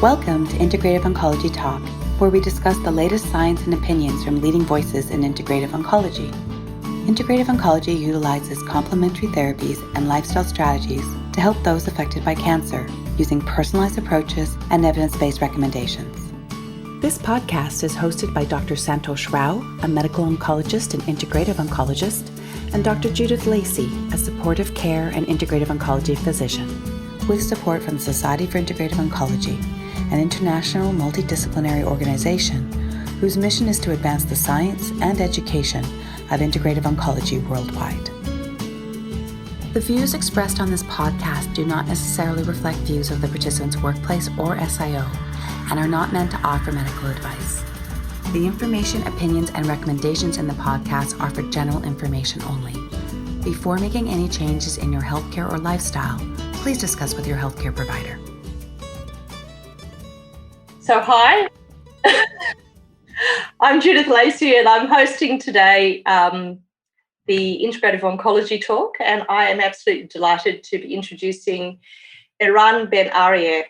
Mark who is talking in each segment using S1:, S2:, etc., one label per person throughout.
S1: Welcome to Integrative Oncology Talk, where we discuss the latest science and opinions from leading voices in integrative oncology. Integrative oncology utilizes complementary therapies and lifestyle strategies to help those affected by cancer, using personalized approaches and evidence-based recommendations. This podcast is hosted by Dr. Santosh Rao, a medical oncologist and integrative oncologist, and Dr. Judith Lacey, a supportive care and integrative oncology physician, with support from the Society for Integrative Oncology, an international multidisciplinary organization whose mission is to advance the science and education of integrative oncology worldwide. The views expressed on this podcast do not necessarily reflect views of the participant's workplace or SIO and are not meant to offer medical advice. The information, opinions, and recommendations in the podcast are for general information only. Before making any changes in your healthcare or lifestyle, please discuss with your healthcare provider.
S2: So hi, I'm Judith Lacey and I'm hosting today the Integrative Oncology Talk, and I am absolutely delighted to be introducing Ben Arye.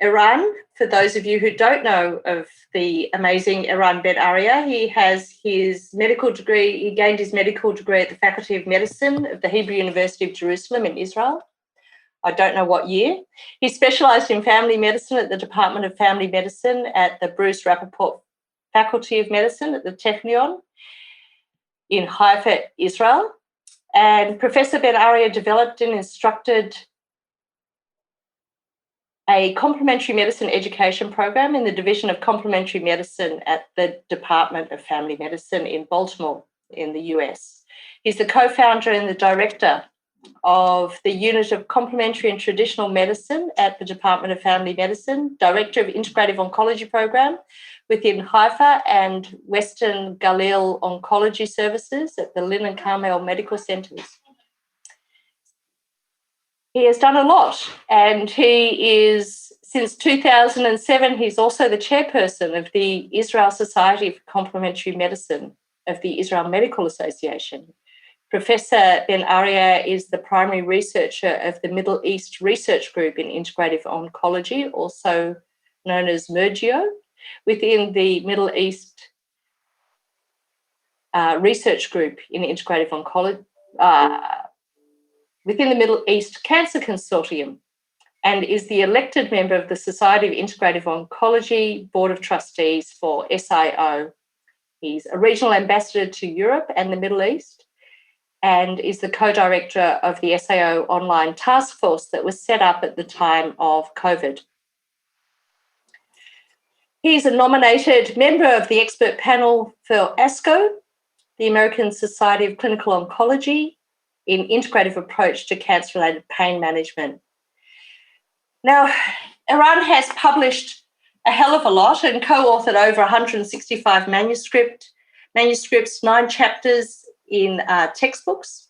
S2: Eran, for those of you who don't know of the amazing Ben Arye, he has his medical degree, he gained his medical degree at the Faculty of Medicine of the Hebrew University of Jerusalem in Israel. I don't know what year. He specialised in family medicine at the Department of Family Medicine at the Bruce Rappaport Faculty of Medicine at the Technion in Haifa, Israel. And Professor Ben Arye developed and instructed a complementary medicine education program in the Division of Complementary Medicine at the Department of Family Medicine in Baltimore in the US. He's the co-founder and the director of the Unit of Complementary and Traditional Medicine at the Department of Family Medicine, Director of Integrative Oncology Program within Haifa and Western Galil Oncology Services at the Lynn and Carmel Medical Centers. He has done a lot, and he is, since 2007, he's also the chairperson of the Israel Society for Complementary Medicine of the Israel Medical Association. Professor Ben Arye is the primary researcher of the Middle East Research Group in Integrative Oncology, also known as MERGIO, within the Middle East Research Group in Integrative Oncology, within the Middle East Cancer Consortium, and is the elected member of the Society of Integrative Oncology Board of Trustees for SIO. He's a regional ambassador to Europe and the Middle East, and is the co-director of the SAO online task force that was set up at the time of COVID. He's a nominated member of the expert panel for ASCO, the American Society of Clinical Oncology, in integrative approach to cancer-related pain management. Now, Eran has published a hell of a lot and co-authored over 165 manuscripts, 9 chapters in textbooks.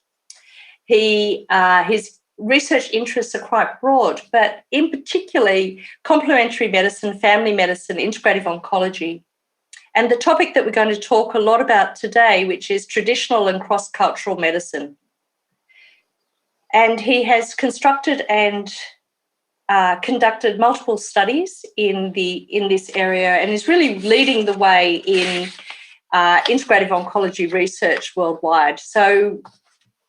S2: His research interests are quite broad, but in particularly complementary medicine, family medicine, integrative oncology, and the topic that we're going to talk a lot about today, which is traditional and cross-cultural medicine. And he has constructed and conducted multiple studies in this area and is really leading the way in integrative oncology research worldwide. So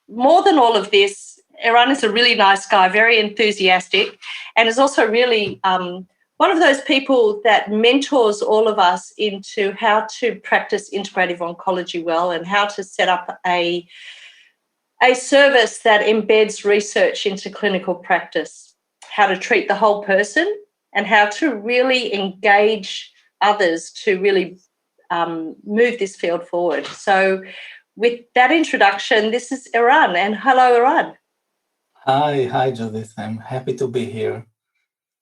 S2: more than all of this, Eran is a really nice guy, very enthusiastic, and is also really one of those people that mentors all of us into how to practice integrative oncology well and how to set up a service that embeds research into clinical practice, how to treat the whole person and how to really engage others to really move this field forward. So with that introduction, this is Eran, and hello, Eran.
S3: Hi, Judith. I'm happy to be here.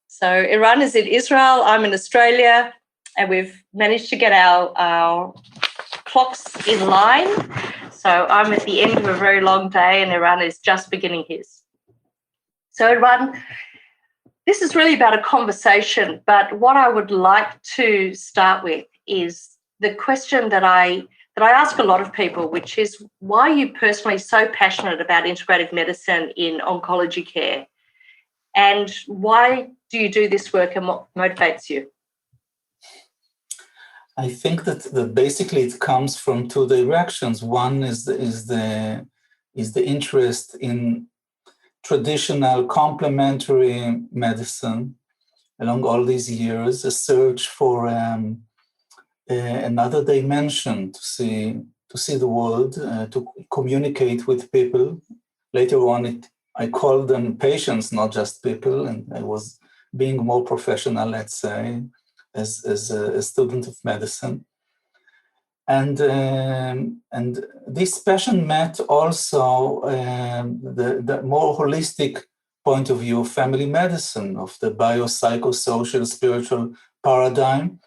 S2: So Eran is in Israel, I'm in Australia, and we've managed to get our clocks in line. So I'm at the end of a very long day and Eran is just beginning his. So Eran, this is really about a conversation, but what I would like to start with is the question that I ask a lot of people, which is why are you personally so passionate about integrative medicine in oncology care? And why do you do this work, and what motivates you?
S3: I think that basically it comes from two directions. One is the interest in traditional complementary medicine along all these years, a search for another dimension to see the world, to communicate with people. Later on, I called them patients, not just people, and I was being more professional, let's say, as a student of medicine. And this passion met also the more holistic point of view of family medicine, of the biopsychosocial spiritual paradigm.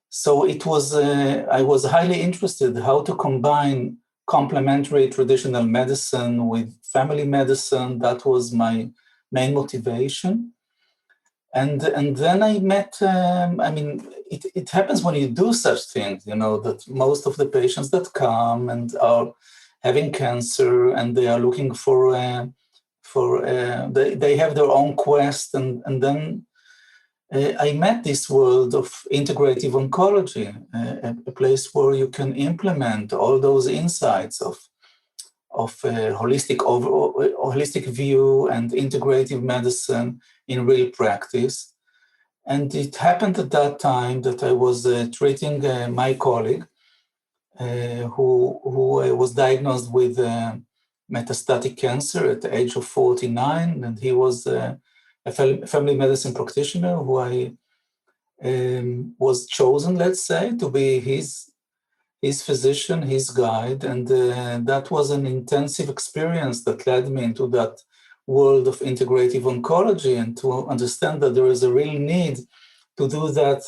S3: So it was I was highly interested how to combine complementary traditional medicine with family medicine. That was my main motivation. And then I met, it happens when you do such things, that most of the patients that come and are having cancer and they are looking they have their own quest. And then I met this world of integrative oncology, a place where you can implement all those insights of holistic view and integrative medicine in real practice. And it happened at that time that I was treating my colleague who was diagnosed with metastatic cancer at the age of 49, and he was a family medicine practitioner who I was chosen, let's say, to be his physician, his guide, and that was an intensive experience that led me into that world of integrative oncology and to understand that there is a real need to do that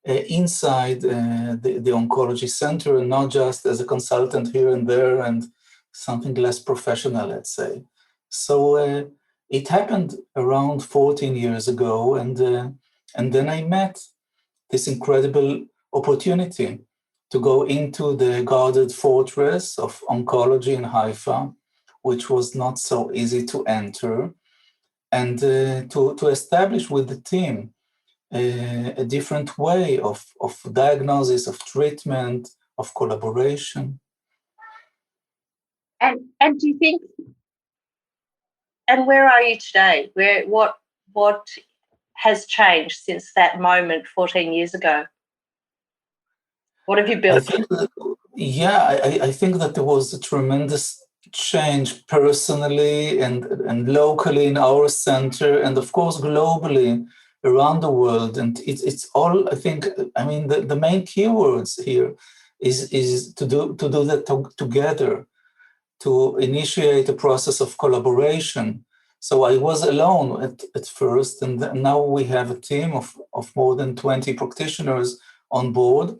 S3: inside the oncology center and not just as a consultant here and there and something less professional, let's say. So it happened around 14 years ago, and then I met this incredible opportunity to go into the guarded fortress of oncology in Haifa, which was not so easy to enter, and to establish with the team a different way of diagnosis, of treatment, of collaboration.
S2: And do you think, and where are you today? What has changed since that moment 14 years ago? What have you built?
S3: I think that there was a tremendous change personally and locally in our center, and of course globally around the world. And it's all, I think, the main keywords here is to do that together, to initiate a process of collaboration. So I was alone at first, and now we have a team of more than 20 practitioners on board.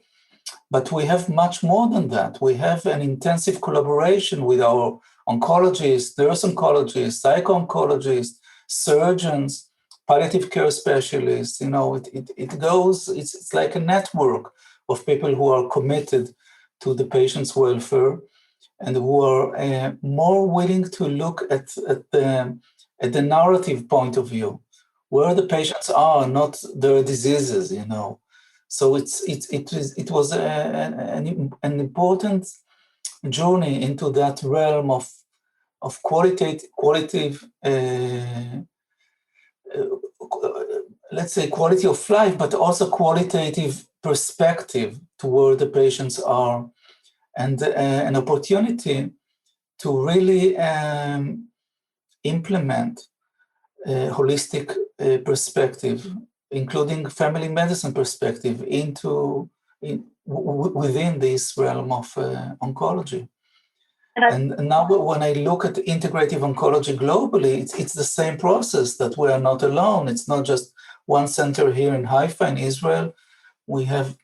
S3: But we have much more than that. We have an intensive collaboration with our oncologists, nurse oncologists, psycho-oncologists, surgeons, palliative care specialists. It's like a network of people who are committed to the patient's welfare and who are more willing to look at the narrative point of view, where the patients are, not their diseases, So it was an important journey into that realm of qualitative, let's say, quality of life, but also qualitative perspective to where the patients are, and an opportunity to really implement a holistic perspective, including family medicine perspective, within this realm of oncology. And now when I look at integrative oncology globally, it's the same process, that we are not alone. It's not just one center here in Haifa in Israel. We have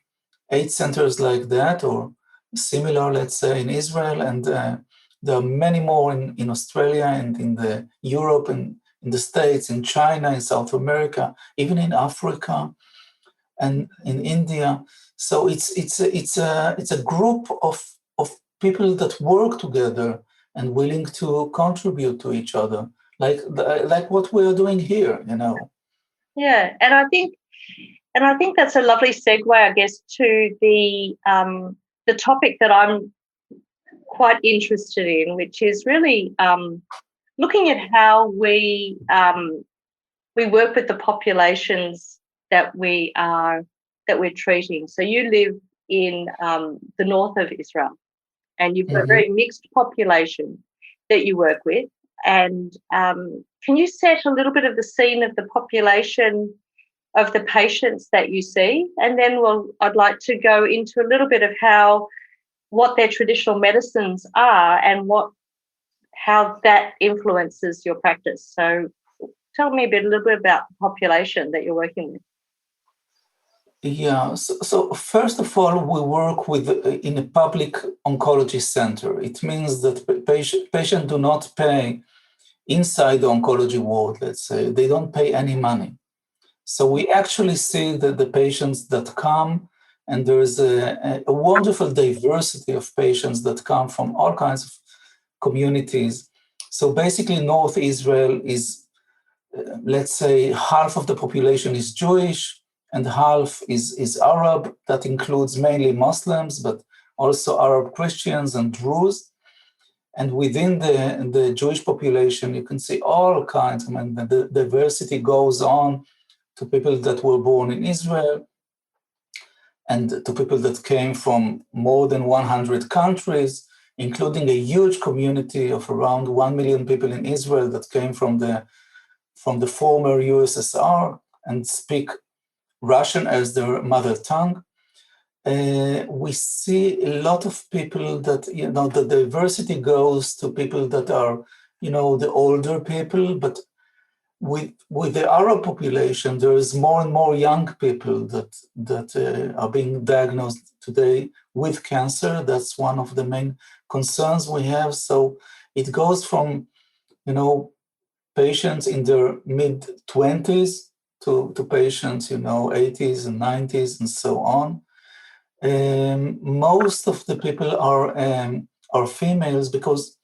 S3: 8 centers like that, or similar, let's say, in Israel. And there are many more in Australia and in Europe and in the States, in China, in South America, even in Africa and in India. So it's a group of people that work together and willing to contribute to each other, like what we are doing here,
S2: Yeah, and I think that's a lovely segue, I guess, to the topic that I'm quite interested in, which is really looking at how we work with the populations that we're treating. So you live in the north of Israel, and you've got a very mixed population that you work with. And can you set a little bit of the scene of the population of the patients that you see? And then I'd like to go into a little bit of what their traditional medicines are and how that influences your practice. So tell me a little bit about the population that you're working with.
S3: Yeah, so first of all, we work in a public oncology center. It means that patients do not pay inside the oncology ward, let's say. They don't pay any money. So we actually see that the patients that come, and there is a wonderful diversity of patients that come from all kinds of communities. So basically, North Israel is, let's say, half of the population is Jewish, and half is Arab. That includes mainly Muslims, but also Arab Christians and Druze. And within the Jewish population, you can see all kinds. I mean, the diversity goes on to people that were born in Israel and to people that came from more than 100 countries, including a huge community of around 1 million people in Israel that came from the former USSR and speak Russian as their mother tongue. We see a lot of people that, the diversity goes to people that are, the older people, but with the Arab population, there is more and more young people that are being diagnosed today with cancer. That's one of the main concerns we have. So it goes from, patients in their mid-20s to patients, 80s and 90s and so on. Most of the people are females because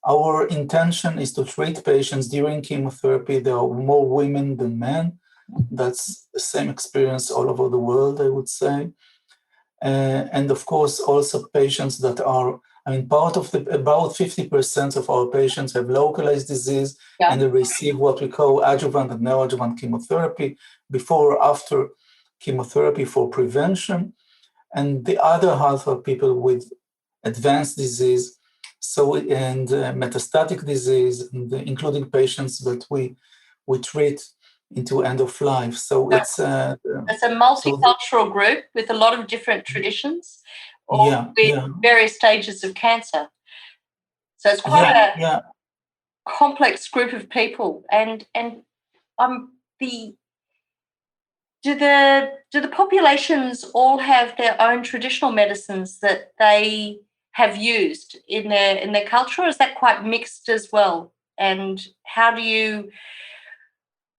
S3: our intention is to treat patients during chemotherapy. There are more women than men. That's the same experience all over the world, I would say. And of course, also patients that are, about 50% of our patients have localized disease, and they receive what we call adjuvant and neoadjuvant chemotherapy before or after chemotherapy for prevention. And the other half are people with advanced disease, and metastatic disease, including patients that we treat into end of life. So it's a
S2: multicultural group with a lot of different traditions, with various stages of cancer. So it's quite a complex group of people. And do the populations all have their own traditional medicines that they have used in their culture, or is that quite mixed as well? And how do you,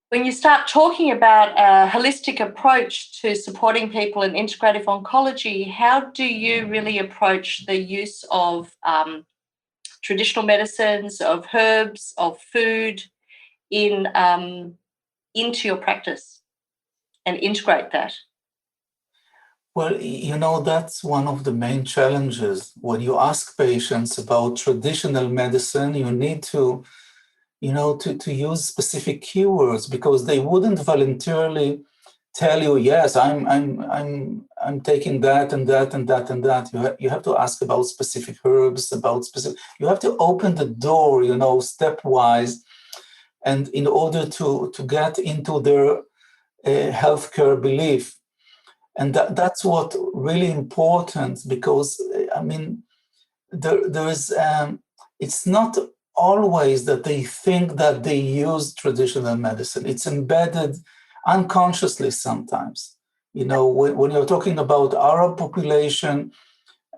S2: when you start talking about a holistic approach to supporting people in integrative oncology, how do you really approach the use of traditional medicines, of herbs, of food into your practice and integrate that?
S3: Well, that's one of the main challenges. When you ask patients about traditional medicine, you need to use specific keywords because they wouldn't voluntarily tell you, yes, I'm taking that and that and that and that. You have to ask about specific herbs, you have to open the door, stepwise, and in order to get into their healthcare belief. And that's what really important, because there is it's not always that they think that they use traditional medicine. It's embedded unconsciously sometimes. When you're talking about Arab population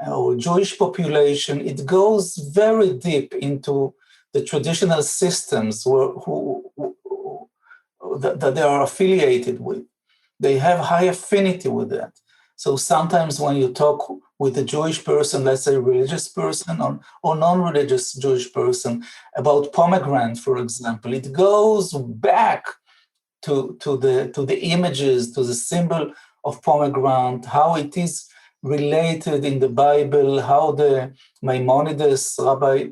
S3: or Jewish population, it goes very deep into the traditional systems that they are affiliated with. They have high affinity with that. So sometimes when you talk with a Jewish person, let's say religious person or non-religious Jewish person, about pomegranate, for example, it goes back to the images, to the symbol of pomegranate, how it is related in the Bible, how the Maimonides, Rabbi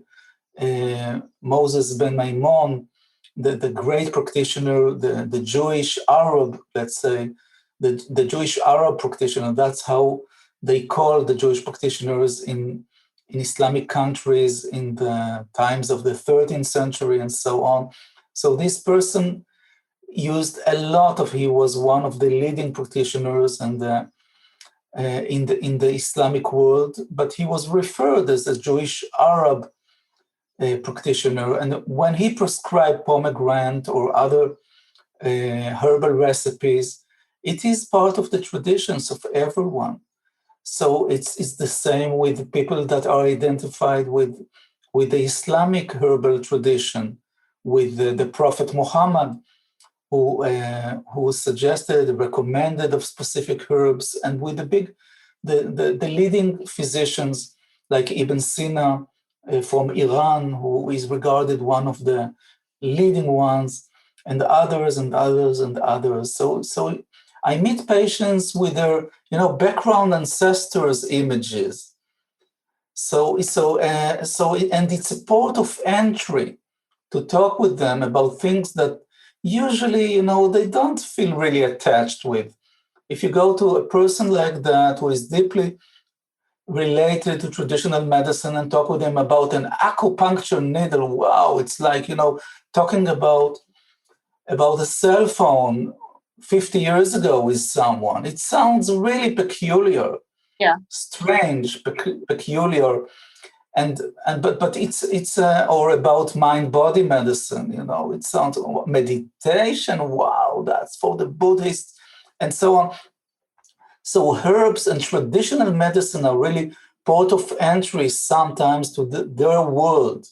S3: Moses ben Maimon, the great practitioner, the Jewish Arab, let's say, the Jewish Arab practitioner, that's how they call the Jewish practitioners in Islamic countries in the times of the 13th century and so on. So this person used a lot of, he was one of the leading practitioners and in the Islamic world, but he was referred as a Jewish Arab practitioner. And when he prescribed pomegranate or other herbal recipes, it is part of the traditions of everyone. So it's the same with people that are identified with the Islamic herbal tradition, with the Prophet Muhammad, who suggested, recommended of specific herbs, and with the leading physicians like Ibn Sina from Iran, who is regarded one of the leading ones, and others and others and others. So I meet patients with their background ancestors' images. So and it's a port of entry to talk with them about things that usually, they don't feel really attached with. If you go to a person like that who is deeply related to traditional medicine and talk with them about an acupuncture needle, wow, it's like, talking about a cell phone 50 years ago with someone. It sounds really peculiar, strange, peculiar. But it's or about mind-body medicine, it sounds meditation. Wow, that's for the Buddhists, and so on. So herbs and traditional medicine are really port of entry sometimes to their world,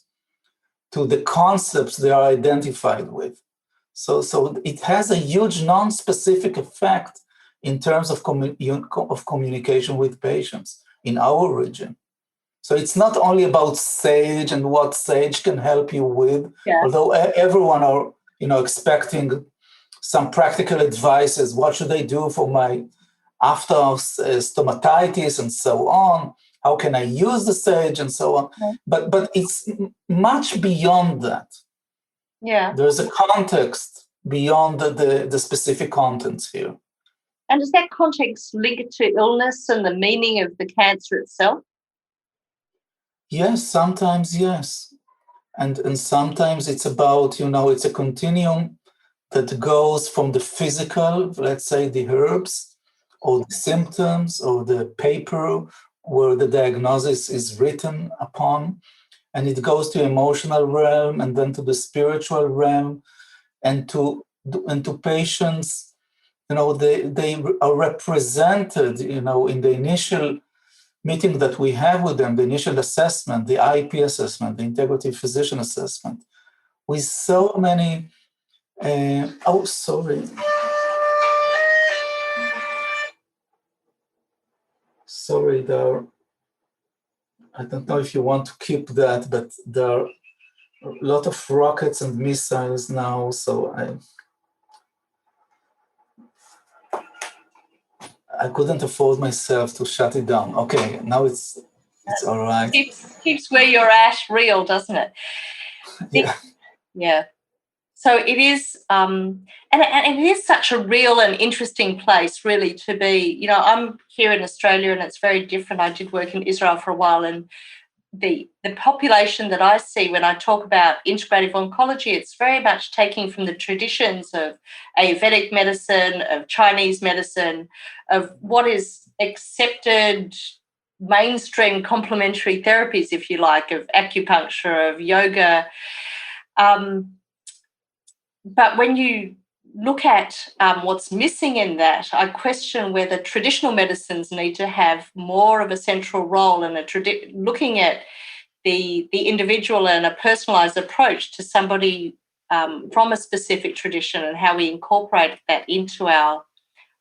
S3: to the concepts they are identified with. So it has a huge non-specific effect in terms of communication with patients in our region. So it's not only about sage and what sage can help you with, although everyone are, expecting some practical advices. What should I do for my after stomatitis and so on? How can I use the sage and so on? But it's much beyond that.
S2: Yeah.
S3: There's a context beyond the specific contents here.
S2: And is that context linked to illness and the meaning of the cancer itself?
S3: Yes, sometimes yes. And sometimes it's about, it's a continuum that goes from the physical, let's say the herbs, or the symptoms, or the paper where the diagnosis is written upon, and it goes to emotional realm, and then to the spiritual realm, and to patients, they are represented, in the initial meeting that we have with them, the initial assessment, the IP assessment, the integrative physician assessment, with so many, sorry, there, I don't know if you want to keep that, but there are a lot of rockets and missiles now, so I couldn't afford myself to shut it down. Okay, now it's all right.
S2: Keeps where you're at real, doesn't it? Yeah. So it is, and it is such a real and interesting place, really, to be. I'm here in Australia, and it's very different. I did work in Israel for a while, and the population that I see when I talk about integrative oncology, it's very much taking from the traditions of ayurvedic medicine, of Chinese medicine, of what is accepted mainstream complementary therapies, if you like, of acupuncture, of yoga. But when you look at what's missing in that, I question whether traditional medicines need to have more of a central role in looking at the individual and a personalised approach to somebody from a specific tradition, and how we incorporate that into our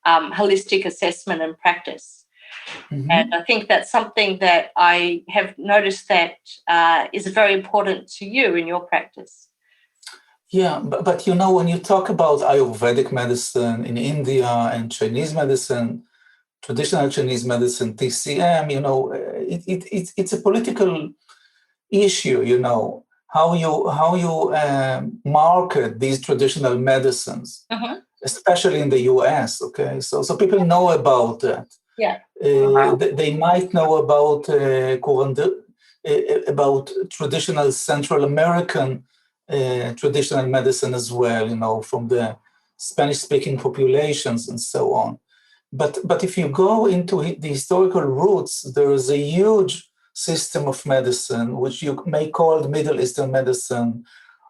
S2: holistic assessment and practice.
S3: Mm-hmm.
S2: And I think that's something that I have noticed that is very important to you in your practice.
S3: Yeah, but when you talk about ayurvedic medicine in India and Chinese medicine, traditional Chinese medicine, TCM, it's a political issue, how you market these traditional medicines, especially in the US. Okay, so people know about that.
S2: Yeah,
S3: they might know about traditional Central American traditional medicine as well, from the Spanish-speaking populations and so on. But if you go into the historical roots, there is a huge system of medicine, which you may call Middle Eastern medicine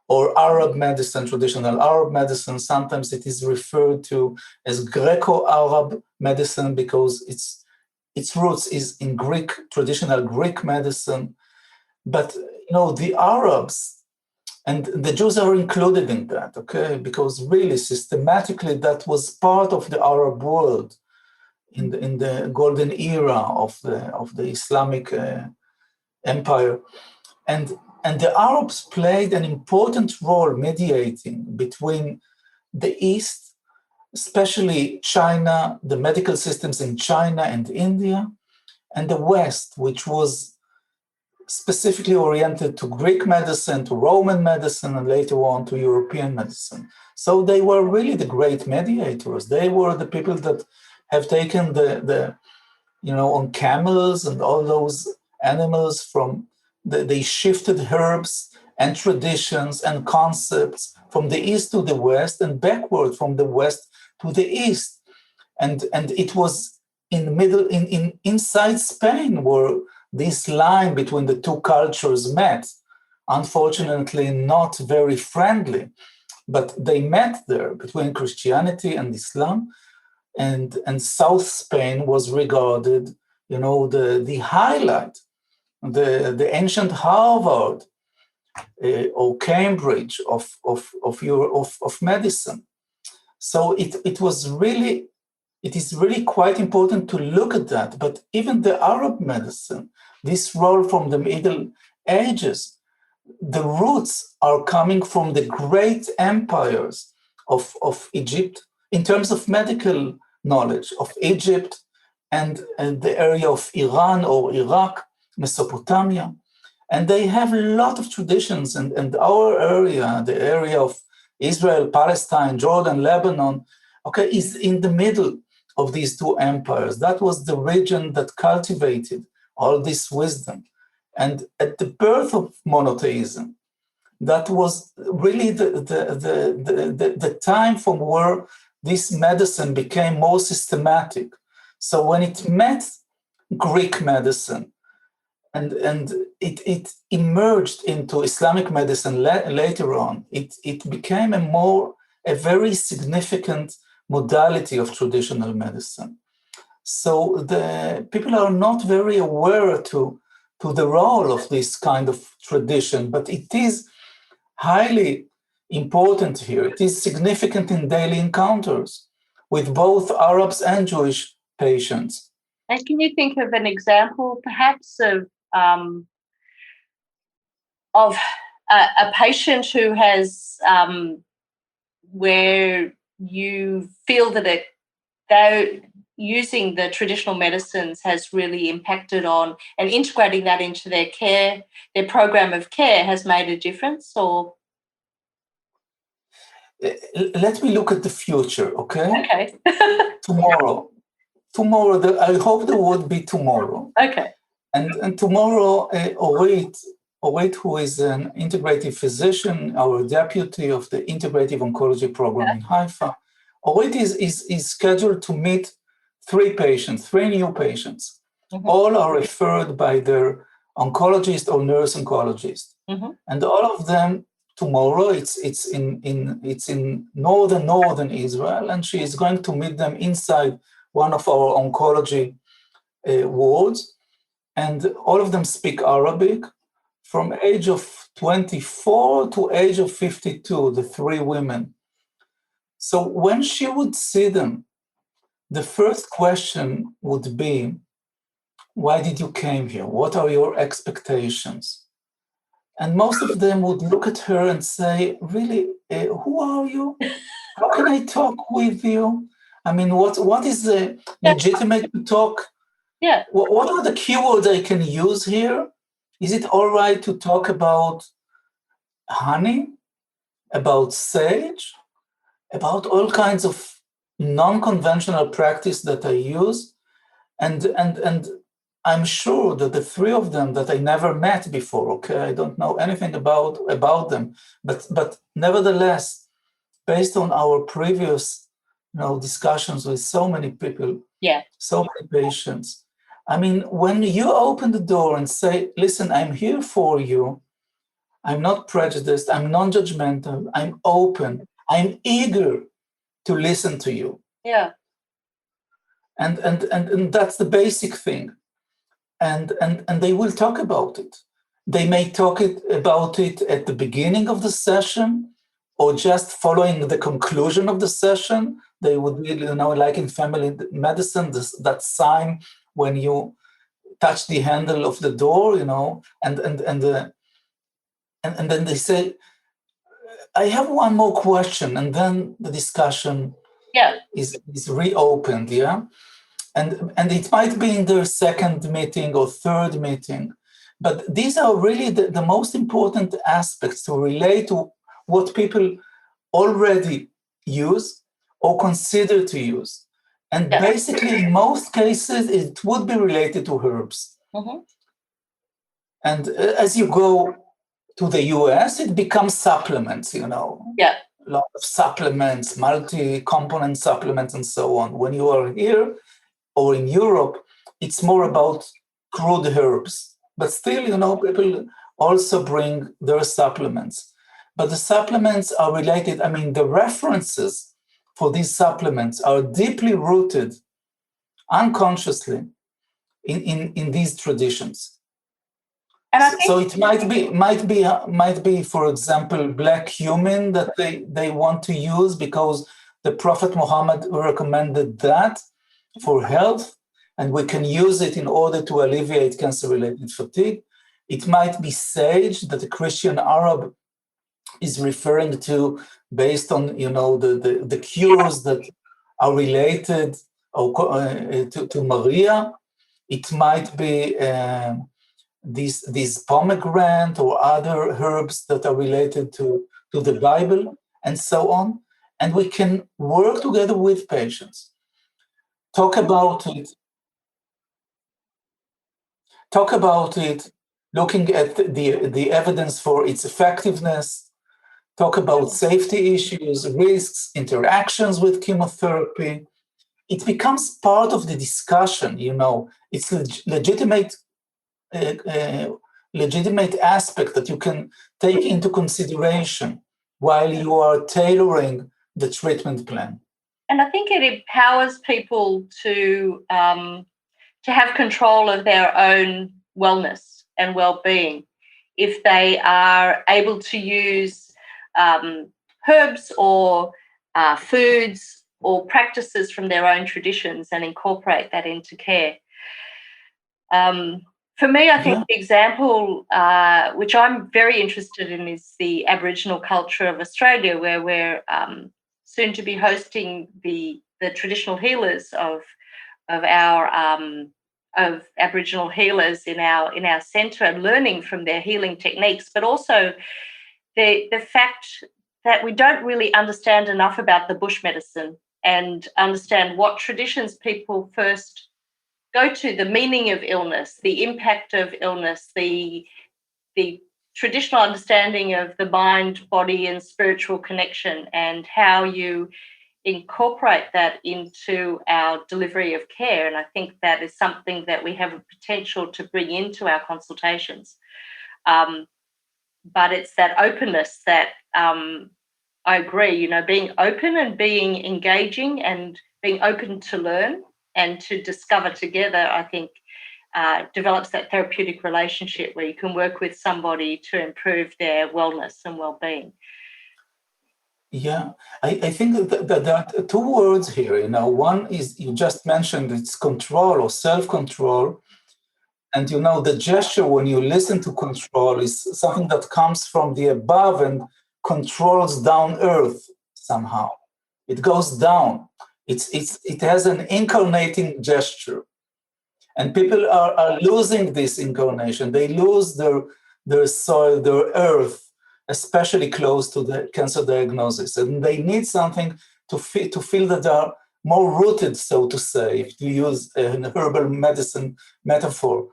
S3: or Arab medicine, traditional Arab medicine. Sometimes it is referred to as Greco-Arab medicine because its roots is in Greek, traditional Greek medicine. But, the Arabs and the Jews are included in that, okay? Because really, systematically, that was part of the Arab world in the golden era of the Islamic empire, and the Arabs played an important role mediating between the East, especially China, the medical systems in China and India, and the West, which was specifically oriented to Greek medicine, to Roman medicine, and later on to European medicine. So they were really the great mediators. They were the people that have taken on camels and all those animals they shifted herbs and traditions and concepts from the East to the West and backward from the West to the East. And it was inside Spain where this line between the two cultures met. Unfortunately, not very friendly, but they met there between Christianity and Islam. And South Spain was regarded, the highlight, the ancient Harvard or Cambridge of medicine. So it is really quite important to look at that. But even the Arab medicine, this role from the Middle Ages, the roots are coming from the great empires of Egypt in terms of medical knowledge, of Egypt and the area of Iran or Iraq, Mesopotamia. And they have a lot of traditions. And our area, the area of Israel, Palestine, Jordan, Lebanon, is in the middle of these two empires. That was the region that cultivated all this wisdom. And at the birth of monotheism, that was really the time from where this medicine became more systematic. So when it met Greek medicine and it emerged into Islamic medicine later on, it became a very significant modality of traditional medicine. So the people are not very aware to the role of this kind of tradition, but it is highly important here. It is significant in daily encounters with both Arabs and Jewish patients.
S2: And can you think of an example, perhaps, of a patient who has where you feel that they're using the traditional medicines has really impacted on and integrating that into their care, their program of care has made a difference? Or
S3: let me look at the future, okay?
S2: Okay.
S3: Tomorrow, I hope there would be tomorrow.
S2: Okay.
S3: And tomorrow, Orit, who is an integrative physician, our deputy of the Integrative Oncology program in Haifa, Orit is scheduled to meet three new patients. Mm-hmm. All are referred by their oncologist or nurse oncologist. Mm-hmm. And all of them tomorrow, it's in northern Israel, and she is going to meet them inside one of our oncology wards. And all of them speak Arabic from age of 24 to age of 52, the three women. So when she would see them, the first question would be, why did you came here? What are your expectations? And most of them would look at her and say, really, who are you? How can I talk with you? I mean, what is the legitimate to talk?
S2: Yeah.
S3: What are the keywords I can use here? Is it all right to talk about honey, about sage, about all kinds of non-conventional practice that I use? And I'm sure that the three of them that I never met before, okay, I don't know anything about them, but nevertheless, based on our previous discussions with so many people, so many patients, I mean, when you open the door and say, listen, I'm here for you, I'm not prejudiced, I'm non-judgmental, I'm open, I'm eager to listen to you.
S2: Yeah.
S3: And that's the basic thing. And they will talk about it. They may talk about it at the beginning of the session or just following the conclusion of the session. They would really, like in family medicine, that sign when you touch the handle of the door, and then they say, I have one more question, and then the discussion is reopened, and it might be in their second meeting or third meeting, but these are really the most important aspects to relate to what people already use or consider to use. And basically, in most cases, it would be related to herbs.
S2: Mm-hmm.
S3: And as you go to the US, it becomes supplements, a lot of supplements, multi-component supplements, and so on. When you are here or in Europe, it's more about crude herbs. But still, people also bring their supplements. But the supplements are related. I mean, the references for these supplements are deeply rooted unconsciously in these traditions. And so it might be, for example, black cumin that they want to use because the Prophet Muhammad recommended that for health, and we can use it in order to alleviate cancer-related fatigue. It might be sage that the Christian Arab is referring to based on the cures that are related to Maria. It might be these pomegranate or other herbs that are related to the Bible, and so on. And we can work together with patients, talk about it, looking at the evidence for its effectiveness, talk about safety issues, risks, interactions with chemotherapy. It becomes part of the discussion, it's legitimate aspect that you can take into consideration while you are tailoring the treatment plan.
S2: And I think it empowers people to have control of their own wellness and well-being if they are able to use herbs or foods or practices from their own traditions and incorporate that into care. For me, I think the example which I'm very interested in is the Aboriginal culture of Australia, where we're soon to be hosting the traditional healers of Aboriginal healers in our centre and learning from their healing techniques, but also the fact that we don't really understand enough about the bush medicine and understand what traditions people first go to, the meaning of illness, the impact of illness, the traditional understanding of the mind, body, and spiritual connection, and how you incorporate that into our delivery of care. And I think that is something that we have a potential to bring into our consultations. But it's that openness that I agree, being open and being engaging and being open to learn and to discover together, I think, develops that therapeutic relationship where you can work with somebody to improve their wellness and well-being.
S3: Yeah, I think that there are two words here. One is you just mentioned it's control or self-control. And the gesture when you listen to control is something that comes from the above and controls down earth somehow. It goes down. It has an incarnating gesture. And people are losing this incarnation. They lose their soil, their earth, especially close to the cancer diagnosis. And they need something to feel that they are more rooted, so to say, if you use an herbal medicine metaphor.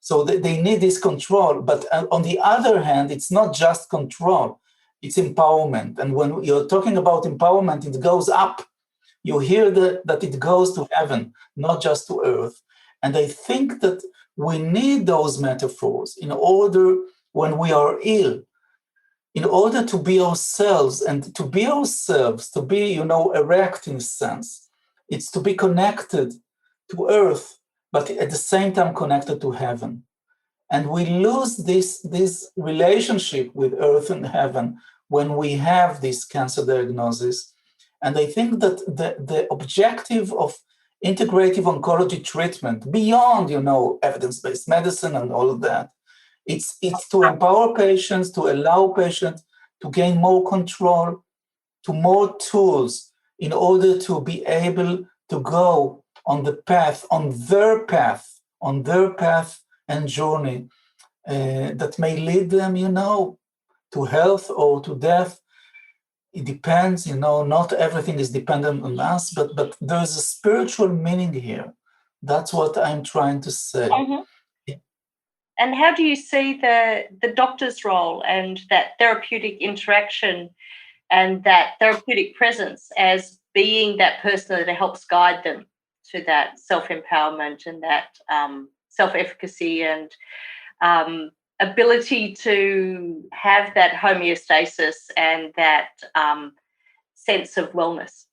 S3: So they need this control. But on the other hand, it's not just control, it's empowerment. And when you're talking about empowerment, it goes up. You hear that it goes to heaven, not just to earth. And I think that we need those metaphors in order, when we are ill, in order to be ourselves. And to be ourselves, to be, erect in a sense, it's to be connected to earth, but at the same time connected to heaven. And we lose this relationship with earth and heaven when we have this cancer diagnosis. And I think that the objective of integrative oncology treatment, beyond, evidence-based medicine and all of that, it's to empower patients, to allow patients to gain more control, to more tools in order to be able to go on the path, on their path and journey that may lead them, to health or to death. It depends, not everything is dependent on us, but there's a spiritual meaning here. That's what I'm trying to say.
S2: Mm-hmm. And how do you see the doctor's role and that therapeutic interaction and that therapeutic presence as being that person that helps guide them to that self-empowerment and that self-efficacy and ability to have that homeostasis and that sense of wellness?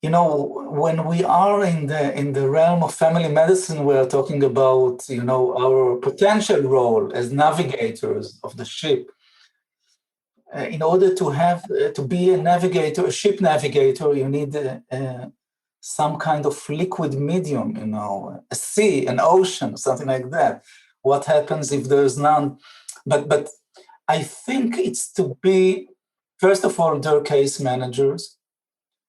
S3: When we are in the realm of family medicine, we are talking about, our potential role as navigators of the ship. In order to be a navigator, a ship navigator, you need some kind of liquid medium, a sea, an ocean, something like that. What happens if there's none? But I think it's to be, first of all, their case managers,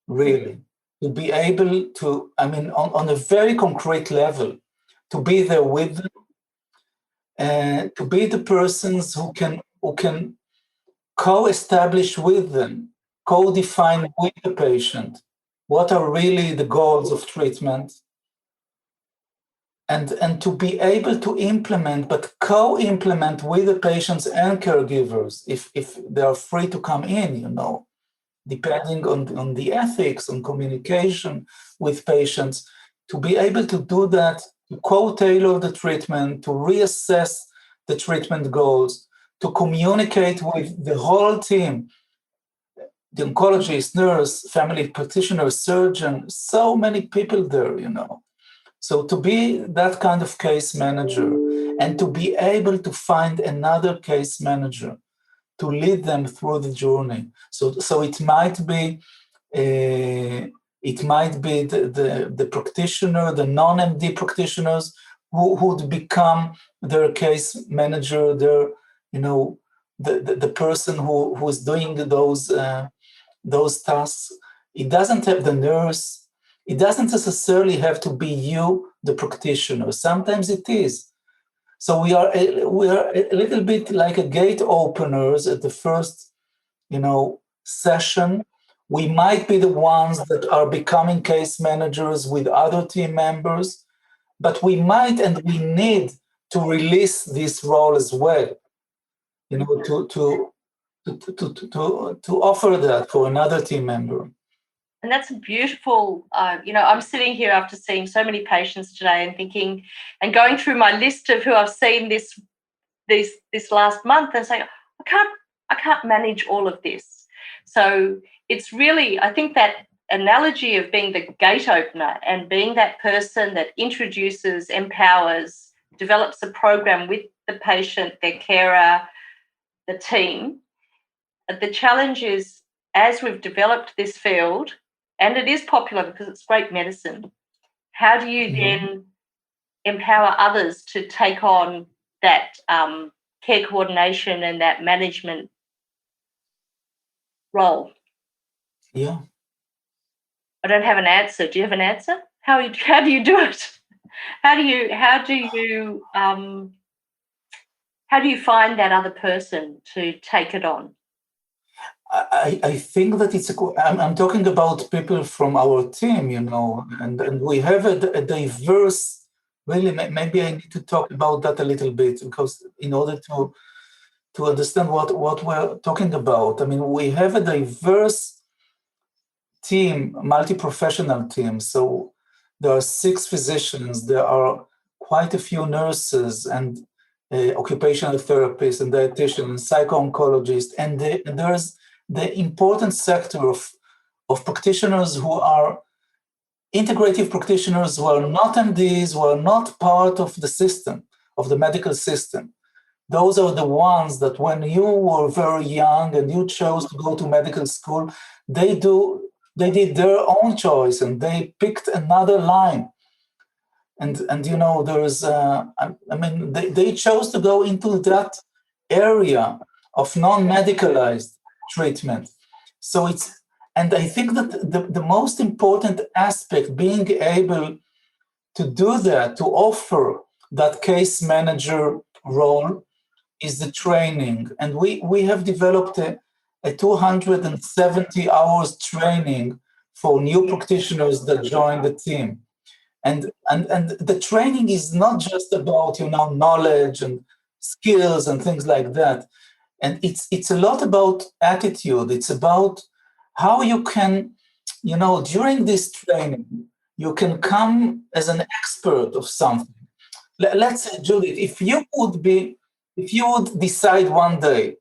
S3: really, to be able to, on a very concrete level, to be there with them, and to be the persons who can co-establish with them, co-define with the patient what are really the goals of treatment, and to be able to implement, but co-implement with the patients and caregivers, if they are free to come in, depending on the ethics, on communication with patients, to be able to do that, to co-tailor the treatment, to reassess the treatment goals, to communicate with the whole team, the oncologist, nurse, family practitioner, surgeon, so many people there, So to be that kind of case manager and to be able to find another case manager to lead them through the journey. So it might be the practitioner, the non-MD practitioners who would become their case manager, their the person who is doing those tasks. It doesn't have the nurse. It doesn't necessarily have to be you, the practitioner. Sometimes it is. So we are a little bit like a gate openers at the first, session. We might be the ones that are becoming case managers with other team members, but we might and we need to release this role as well, to offer that for another team member.
S2: And that's a beautiful, I'm sitting here after seeing so many patients today and thinking and going through my list of who I've seen this last month and saying, I can't manage all of this. So it's really, I think that analogy of being the gate opener and being that person that introduces, empowers, develops a program with the patient, their carer, the team, The challenge is, as we've developed this field, and it is popular because it's great medicine, how do you then empower others to take on that care coordination and that management role?
S3: Yeah.
S2: I don't have an answer. Do you have an answer? How do you do it? How do you find that other person to take it on?
S3: I think that I'm talking about people from our team, and we have a diverse, really, maybe I need to talk about that a little bit, because in order to understand what we're talking about, I mean, we have a diverse team, multi-professional team. So there are 6 physicians, there are quite a few nurses and occupational therapists and dietitians and psycho-oncologists, and there's the important sector of practitioners who are integrative practitioners, who are not MDs, who are not part of the system, of the medical system. Those are the ones that when you were very young and you chose to go to medical school, they did their own choice and they picked another line. And there is, they chose to go into that area of non-medicalized treatment. So and I think that the most important aspect, being able to do that, to offer that case manager role, is the training. And we have developed a 270 hours training for new practitioners that join the team. And the training is not just about, knowledge and skills and things like that. And it's a lot about attitude. It's about how you can, during this training, you can come as an expert of something. Let's say, Judith, if you would decide one day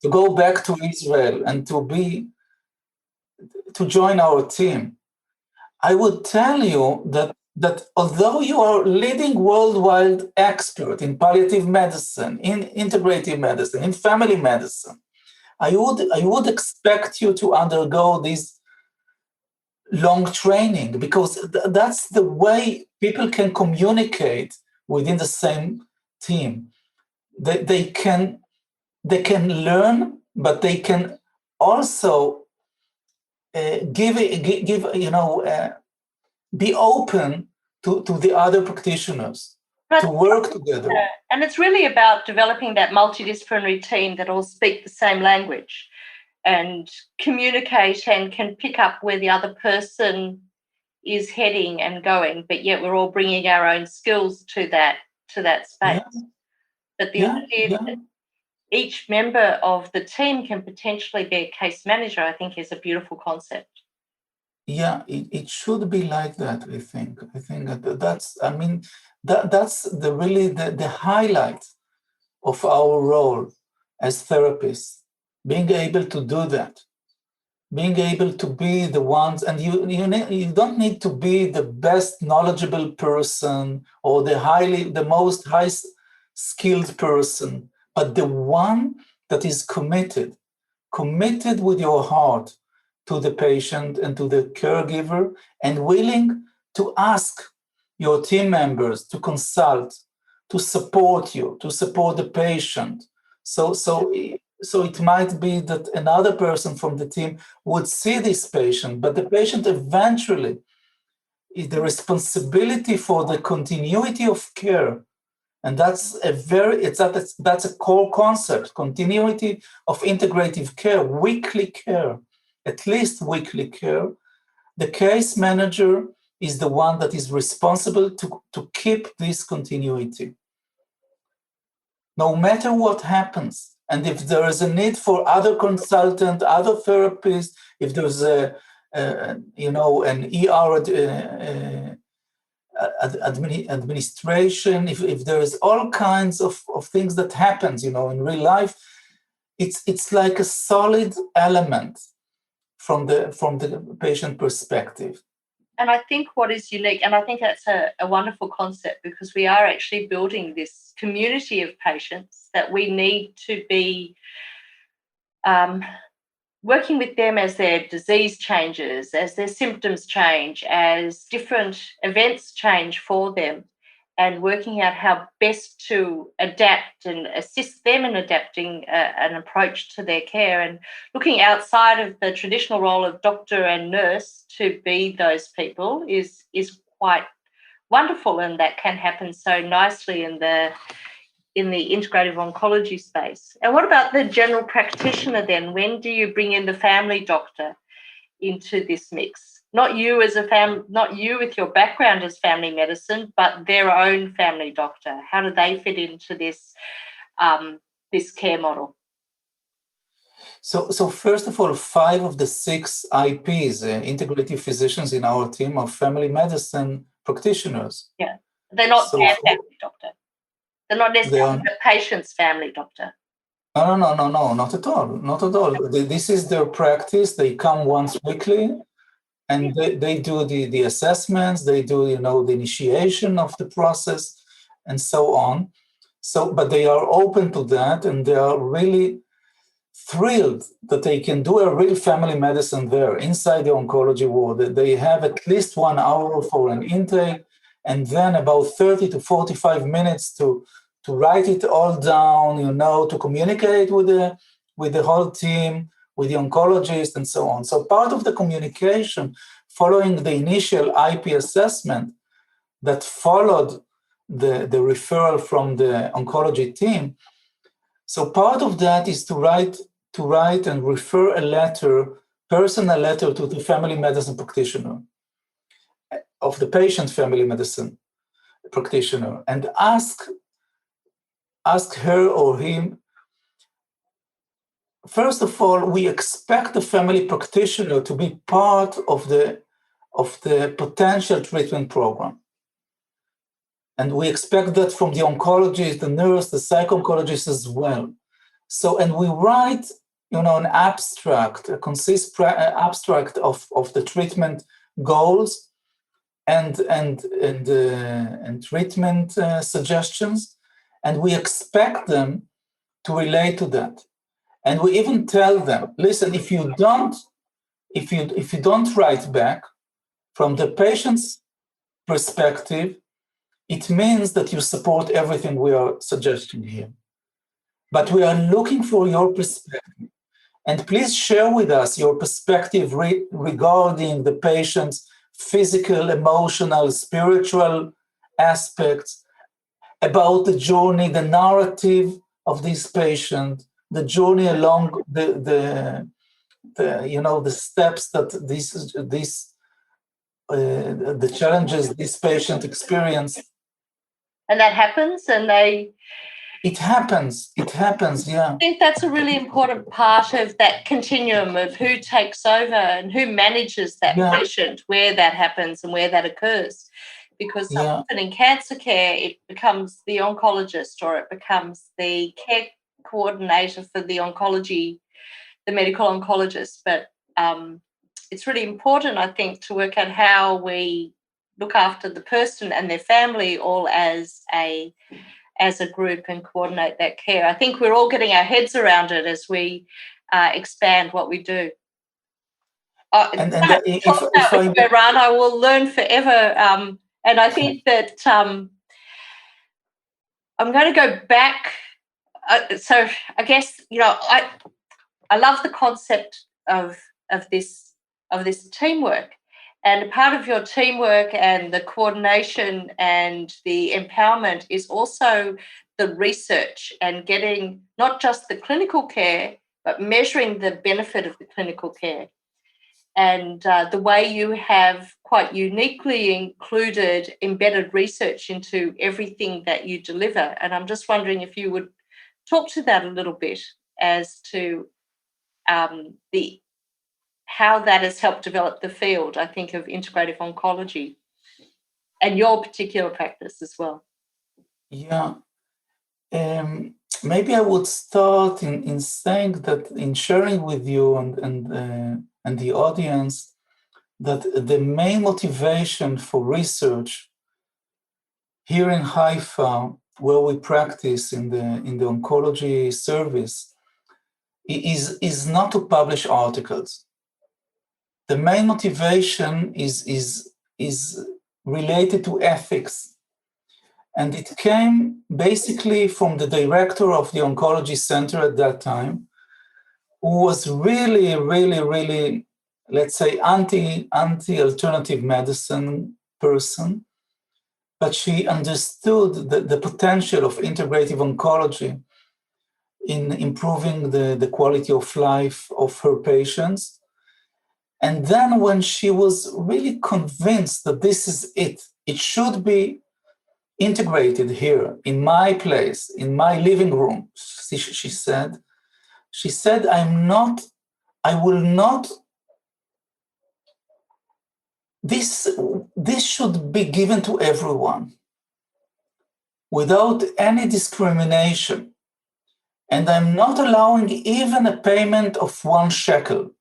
S3: to go back to Israel and to join our team, I would tell you that although you are leading worldwide expert in palliative medicine, in integrative medicine, in family medicine, I would expect you to undergo this long training, because that's the way people can communicate within the same team. They can learn, but they can also be open to the other practitioners, to work together.
S2: And it's really about developing that multidisciplinary team that all speak the same language and communicate and can pick up where the other person is heading and going, but yet we're all bringing our own skills to that space.
S3: Yeah.
S2: But the idea that each member of the team can potentially be a case manager, I think, is a beautiful concept.
S3: Yeah, it should be like that. I think that's the highlight of our role as therapists, being able to do that, being able to be the ones, and you don't need to be the best knowledgeable person or the most high skilled person, but the one that is committed with your heart to the patient and to the caregiver, and willing to ask your team members to consult, to support you, to support the patient. So it might be that another person from the team would see this patient, but the patient eventually, the responsibility for the continuity of care, and that's a core concept, continuity of integrative care, weekly care, at least weekly care. The case manager is the one that is responsible to keep this continuity. No matter what happens, and if there is a need for other consultant, other therapists, if there's an ER administration, if there is all kinds of things that happens, in real life, it's like a solid element from the patient perspective.
S2: And I think what is unique, and I think that's a wonderful concept, because we are actually building this community of patients that we need to be working with them as their disease changes, as their symptoms change, as different events change for them, and working out how best to adapt and assist them in adapting an approach to their care, and looking outside of the traditional role of doctor and nurse to be those people is quite wonderful, and that can happen so nicely in the integrative oncology space. And what about the general practitioner then? When do you bring in the family doctor into this mix? Not you as not you with your background as family medicine, but their own family doctor. How do they fit into this this care model?
S3: So first of all, 5 of the 6 IPs, integrative physicians in our team, are family medicine practitioners.
S2: Yeah, they're not their family doctor. They're not necessarily the patient's family doctor.
S3: No, not at all. Not at all. This is their practice. They come once weekly, and they do the assessments. They do, the initiation of the process, and so on. But they are open to that, and they are really thrilled that they can do a real family medicine there inside the oncology ward. They have at least 1 hour for an intake, and then about 30 to 45 minutes to write it all down, to communicate with the whole team, with the oncologist, and so on. So part of the communication following the initial IP assessment that followed the referral from the oncology team, so part of that is to write and refer a letter, personal letter, to the family medicine practitioner of the patient's family medicine practitioner, and ask her or him. First of all, we expect the family practitioner to be part of the potential treatment program. And we expect that from the oncologist, the nurse, the psycho-oncologist as well. So, and we write, an abstract, a concise abstract of the treatment goals and treatment suggestions, and we expect them to relate to that. And we even tell them, listen, if you don't write back from the patient's perspective, it means that you support everything we are suggesting here. But we are looking for your perspective. And please share with us your perspective regarding the patient's physical, emotional, spiritual aspects, about the journey, the narrative of this patient, the journey along the steps that the challenges this patient experienced.
S2: And that happens, and
S3: It happens, yeah.
S2: I think that's a really important part of that continuum of who takes over and who manages that patient, where that happens and where that occurs. Because often in cancer care, it becomes the oncologist, or it becomes the care coordinator for the oncology, the medical oncologist. But it's really important, I think, to work out how we look after the person and their family all as a group and coordinate that care. I think we're all getting our heads around it as we expand what we do. If Iran, I will learn forever. And I think that I'm going to go back. So I guess, I love the concept of this teamwork. And part of your teamwork and the coordination and the empowerment is also the research and getting not just the clinical care, but measuring the benefit of the clinical care. And the way you have quite uniquely included embedded research into everything that you deliver. And I'm just wondering if you would talk to that a little bit as to how that has helped develop the field, I think, of integrative oncology and your particular practice as well.
S3: Yeah. Maybe I would start in saying that, in sharing with you and the audience, that the main motivation for research here in Haifa, where we practice in the oncology service, is not to publish articles. The main motivation is related to ethics. And it came basically from the director of the oncology center at that time, who was really, let's say, anti-alternative medicine person. But she understood the potential of integrative oncology in improving the quality of life of her patients. And then when she was really convinced that this is it should be integrated here in my place, in my living room, she said, I will not, this should be given to everyone without any discrimination. And I'm not allowing even a payment of 1 shekel,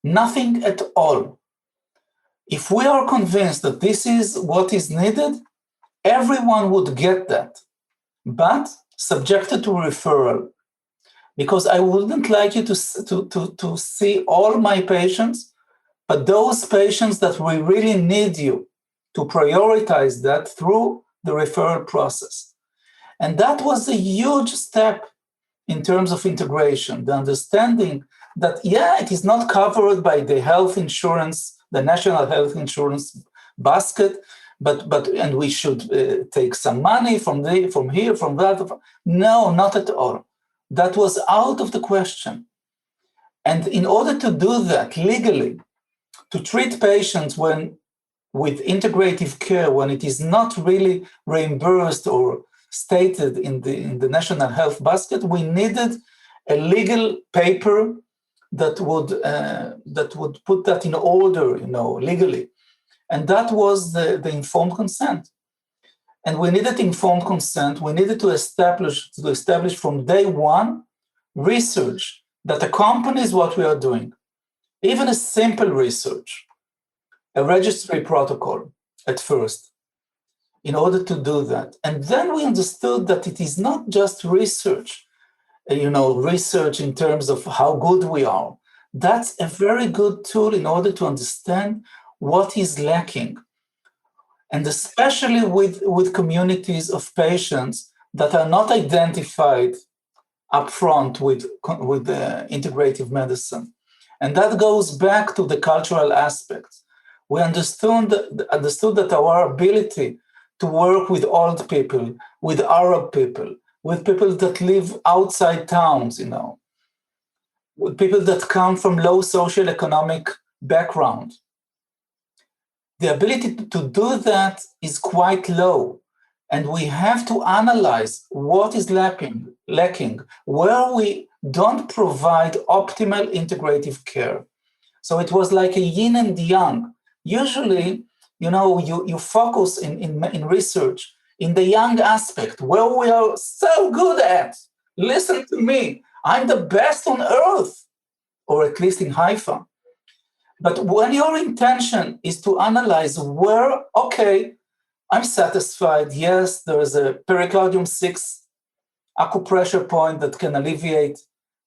S3: nothing at all. If we are convinced that this is what is needed, everyone would get that, but subjected to referral. Because I wouldn't like you to see all my patients, but those patients that we really need you to prioritize that through the referral process. And that was a huge step in terms of integration, the understanding that, it is not covered by the health insurance, the national health insurance basket, and we should take some money from here, from that. No, not at all. That was out of the question. And in order to do that legally, to treat patients with integrative care, when it is not really reimbursed or stated in the national health basket, we needed a legal paper that would put that in order, legally. And that was the informed consent. And we needed informed consent. We needed to establish from day one research that accompanies what we are doing. Even a simple research, a registry protocol at first, in order to do that. And then we understood that it is not just research, research in terms of how good we are. That's a very good tool in order to understand what is lacking. And especially with communities of patients that are not identified upfront with integrative medicine. And that goes back to the cultural aspects. We understood that our ability to work with old people, with Arab people, with people that live outside towns, with people that come from low socioeconomic background, the ability to do that is quite low. And we have to analyze what is lacking, where we don't provide optimal integrative care. So it was like a yin and yang. Usually, you focus in research in the yang aspect, where we are so good at. Listen to me, I'm the best on earth, or at least in Haifa. But when your intention is to analyze where, I'm satisfied, yes, there is a pericardium 6 acupressure point that can alleviate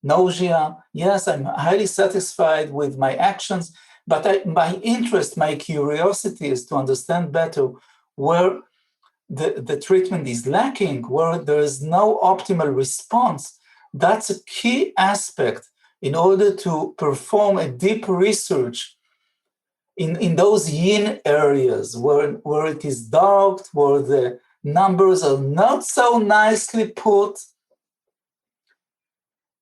S3: nausea. Yes, I'm highly satisfied with my actions, but my interest, my curiosity is to understand better where the treatment is lacking, where there is no optimal response. That's a key aspect in order to perform a deep research in those yin areas where it is dark, where the numbers are not so nicely put.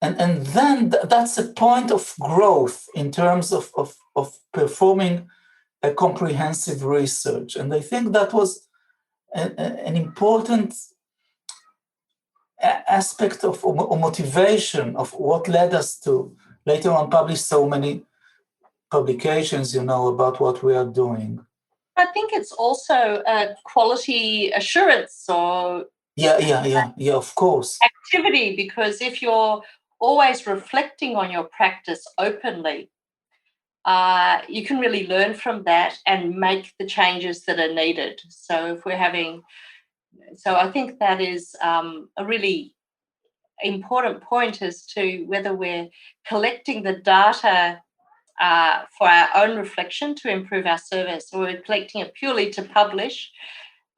S3: And then that's a point of growth in terms of performing a comprehensive research. And I think that was an important aspect of motivation of what led us to later on publish so many publications, about what we are doing.
S2: I think it's also a quality assurance or
S3: of course.
S2: activity, because if you're always reflecting on your practice openly, you can really learn from that and make the changes that are needed. So I think that is important point as to whether we're collecting the data for our own reflection to improve our service, or we're collecting it purely to publish,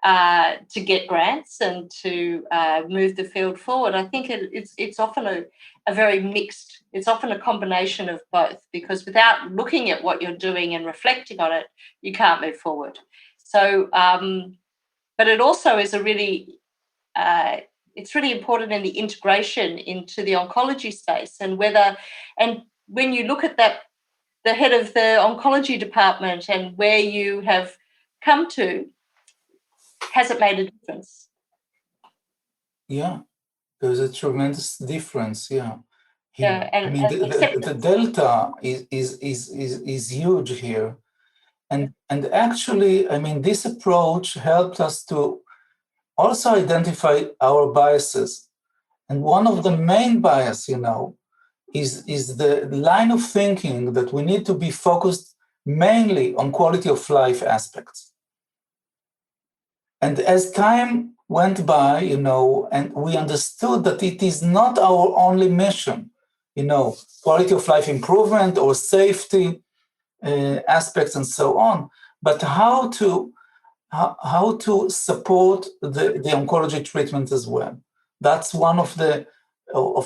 S2: to get grants and to move the field forward. I think it's often a very mixed, it's often a combination of both, because without looking at what you're doing and reflecting on it, you can't move forward. So, but it also is it's really important in the integration into the oncology space, and when you look at that, the head of the oncology department and where you have come to, has it made a difference?
S3: Yeah, there's a tremendous difference. Yeah.
S2: Yeah, and
S3: I mean, the delta is huge here, and actually, I mean, this approach helped us to also identify our biases, and one of the main bias, is the line of thinking that we need to be focused mainly on quality of life aspects. And as time went by, and we understood that it is not our only mission, quality of life improvement or safety aspects and so on, but how to support the oncology treatment as well. That's one of the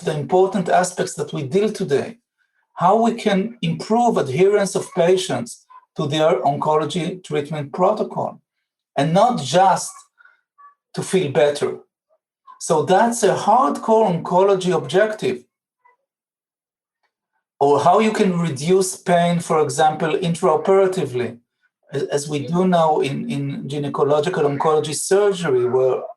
S3: important aspects that we deal today. How we can improve adherence of patients to their oncology treatment protocol, and not just to feel better. So that's a hardcore oncology objective. Or how you can reduce pain, for example, intraoperatively, as we do now in gynecological oncology surgery,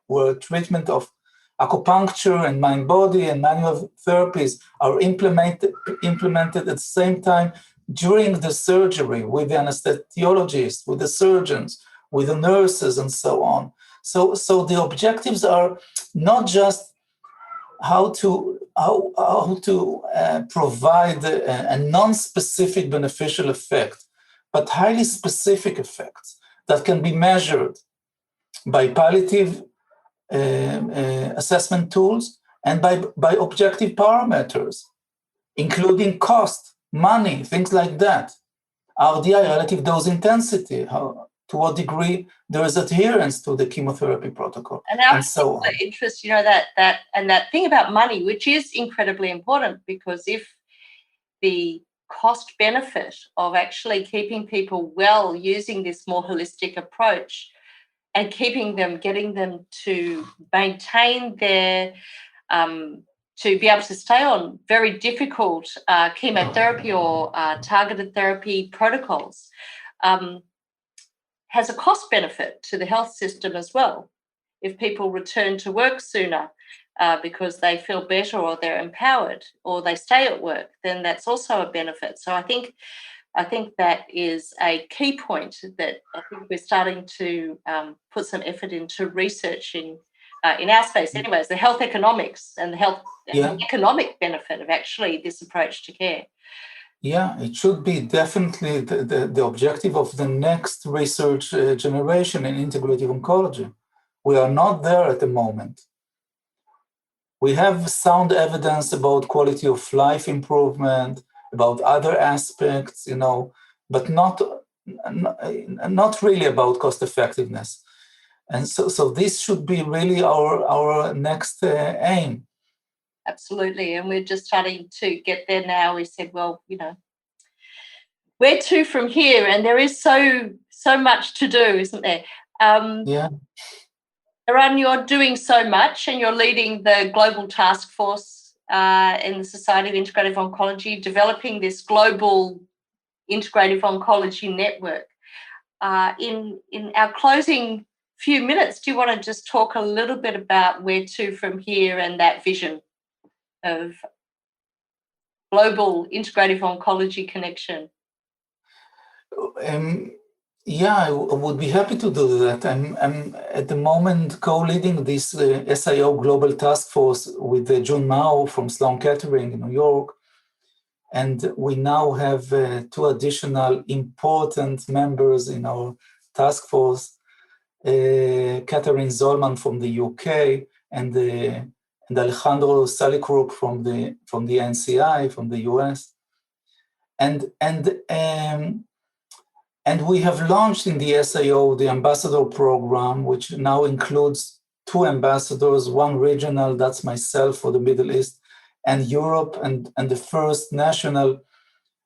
S3: where treatment of acupuncture and mind-body and manual therapies are implemented at the same time during the surgery with the anesthesiologist, with the surgeons, with the nurses, and so on. So the objectives are not just how to provide a non-specific beneficial effect, but highly specific effects that can be measured by palliative assessment tools and by objective parameters, including cost, money, things like that. RDI, relative dose intensity, to what degree there is adherence to the chemotherapy protocol, and so on.
S2: Interest, that thing about money, which is incredibly important, because if the cost benefit of actually keeping people well using this more holistic approach and getting them to maintain their, to be able to stay on very difficult chemotherapy or targeted therapy protocols, has a cost benefit to the health system as well. If people return to work sooner because they feel better, or they're empowered, or they stay at work, then that's also a benefit. So I think that is a key point that I think we're starting to put some effort into researching in our space anyways, the health economics and the economic benefit of actually this approach to care.
S3: Yeah, it should be definitely the objective of the next research generation in integrative oncology. We are not there at the moment. We have sound evidence about quality of life improvement, about other aspects, but not really about cost effectiveness. And so this should be really our next aim.
S2: Absolutely. And we're just starting to get there now. We said, well, where to from here? And there is so much to do, isn't there? Eran, you're doing so much, and you're leading the global task force in the Society of Integrative Oncology, developing this global integrative oncology network. In our closing few minutes, do you want to just talk a little bit about where to from here and that vision of global integrative oncology connection?
S3: I would be happy to do that. I'm at the moment co-leading this SIO Global Task Force with Jun Mao from Sloan Kettering in New York. And we now have 2 additional important members in our task force, Catherine Zollman from the UK and and Alejandro Salicrup from the NCI, from the US. And we have launched in the SAO the ambassador program, which now includes 2 ambassadors, one regional, that's myself for the Middle East and Europe, and the first national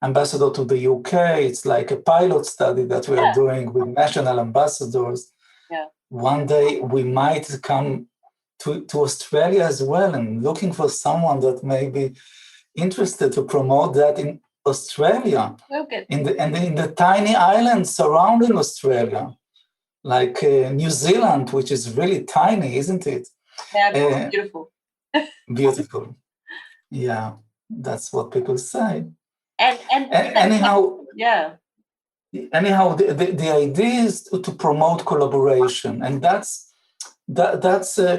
S3: ambassador to the UK. It's like a pilot study that we are doing with national ambassadors.
S2: Yeah.
S3: One day we might come to Australia as well, and looking for someone that may be interested to promote that in Australia, in the tiny islands surrounding Australia, like New Zealand, which is really tiny, isn't it?
S2: Yeah, beautiful.
S3: Beautiful. Yeah, that's what people say.
S2: And
S3: anyhow,
S2: yeah.
S3: Anyhow, the idea is to promote collaboration, and that's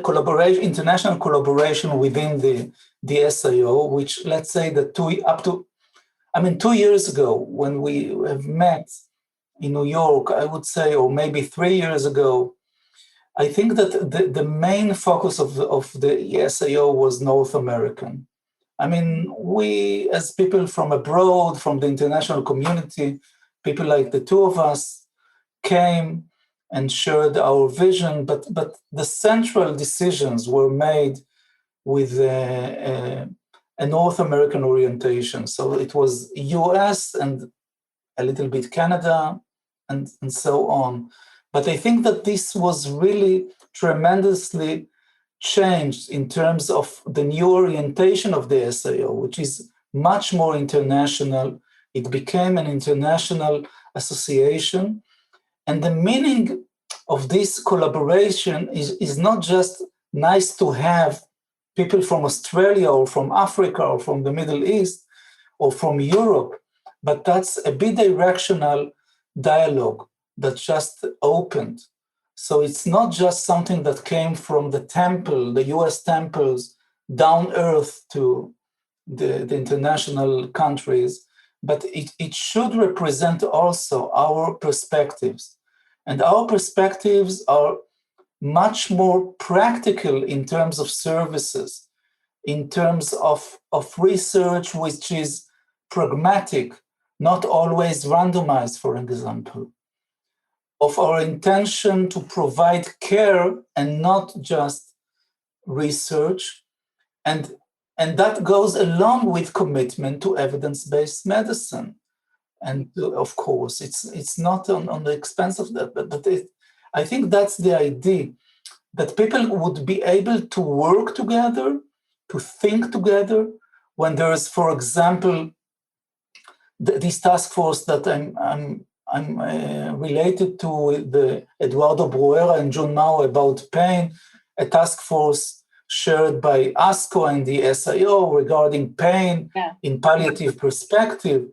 S3: collaboration, international collaboration within the SAO, which, let's say that 2 years ago, when we have met in New York, I would say, or maybe 3 years ago, I think that the main focus of the SAO was North American. I mean, we, as people from abroad, from the international community, people like the 2 of us came and shared our vision, but the central decisions were made with a North American orientation. So it was US and a little bit Canada and so on. But I think that this was really tremendously changed in terms of the new orientation of the SAO, which is much more international. It became an international association. And the meaning of this collaboration is not just nice to have people from Australia or from Africa or from the Middle East or from Europe, but that's a bidirectional dialogue that just opened. So it's not just something that came from the temple, the US temples, down earth to the international countries, but it should represent also our perspectives. And our perspectives are much more practical in terms of services, in terms of research, which is pragmatic, not always randomized, for example, of our intention to provide care and not just research. And that goes along with commitment to evidence-based medicine. And of course, it's not on the expense of that, but I think that's the idea, that people would be able to work together, to think together, when there is, for example, this task force that I'm related to, the Eduardo Bruera and Jun Mao about pain, a task force shared by ASCO and the SIO regarding pain in palliative perspective.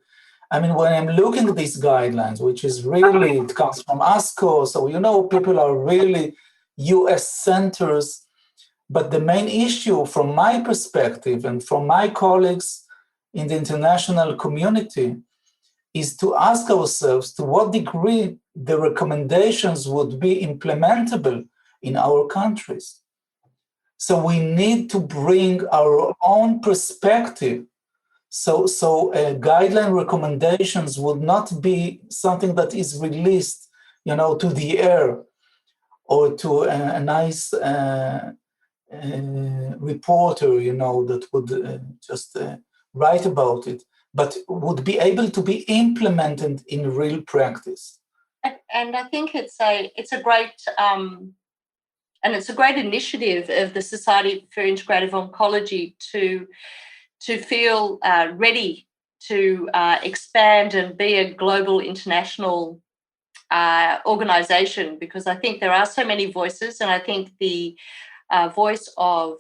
S3: I mean, when I'm looking at these guidelines, which is really, it comes from ASCO, so, people are really US centers, but the main issue from my perspective and from my colleagues in the international community is to ask ourselves to what degree the recommendations would be implementable in our countries. So we need to bring our own perspective. So guideline recommendations would not be something that is released, to the air or to a nice reporter, that would just write about it, but would be able to be implemented in real practice.
S2: And I think it's a great and it's a great initiative of the Society for Integrative Oncology to feel ready to expand and be a global international organization, because I think there are so many voices, and I think the voice of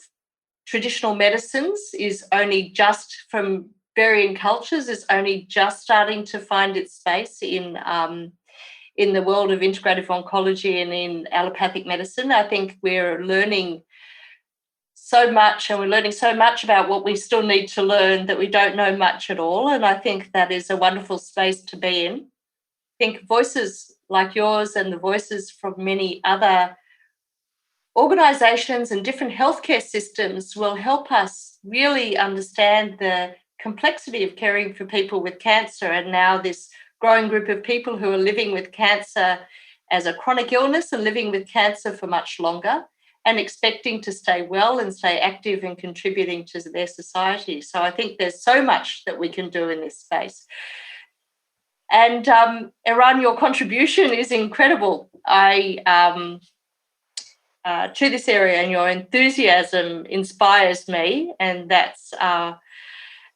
S2: traditional medicines is only just, from varying cultures, is only just starting to find its space in the world of integrative oncology and in allopathic medicine. I think we're learning so much, and we're learning so much about what we still need to learn, that we don't know much at all. And I think that is a wonderful space to be in. I think voices like yours and the voices from many other organisations and different healthcare systems will help us really understand the complexity of caring for people with cancer, and now this growing group of people who are living with cancer as a chronic illness and living with cancer for much longer and expecting to stay well and stay active and contributing to their society. So I think there's so much that we can do in this space. And Eran, your contribution is incredible. To this area, and your enthusiasm inspires me, and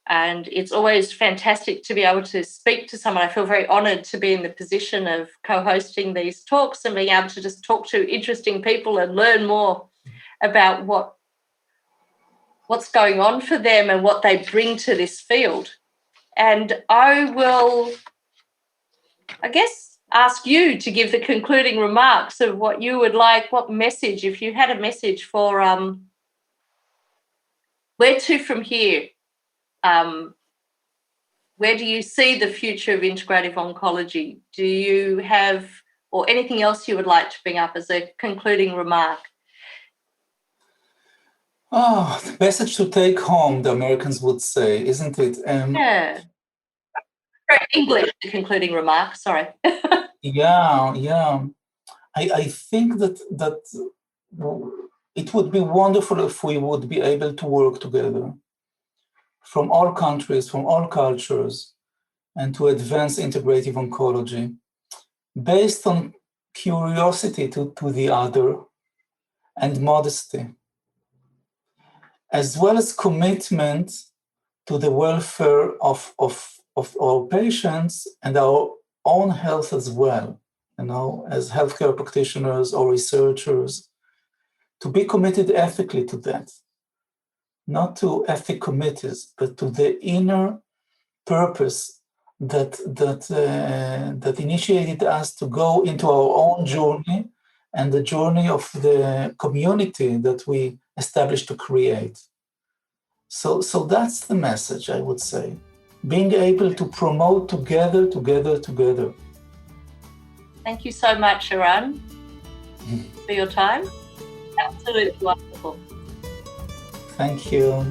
S2: and it's always fantastic to be able to speak to someone. I feel very honoured to be in the position of co-hosting these talks and being able to just talk to interesting people and learn more about what's going on for them and what they bring to this field. And I will, I guess, ask you to give the concluding remarks of what you would like, what message, if you had a message for where to from here. Where do you see the future of integrative oncology? Do you have, or anything else you would like to bring up as a concluding remark?
S3: Oh, the message to take home, the Americans would say, isn't it?
S2: Yeah. Very English, the concluding remark, sorry.
S3: Yeah. I think that it would be wonderful if we would be able to work together from all countries, from all cultures, and to advance integrative oncology based on curiosity to the other and modesty, as well as commitment to the welfare of our patients and our own health as well, as healthcare practitioners or researchers, to be committed ethically to that. Not to ethic committees, but to the inner purpose that initiated us to go into our own journey and the journey of the community that we established to create. So that's the message, I would say. Being able to promote together.
S2: Thank you so much, Eran, for your time. Absolutely wonderful.
S3: Thank you.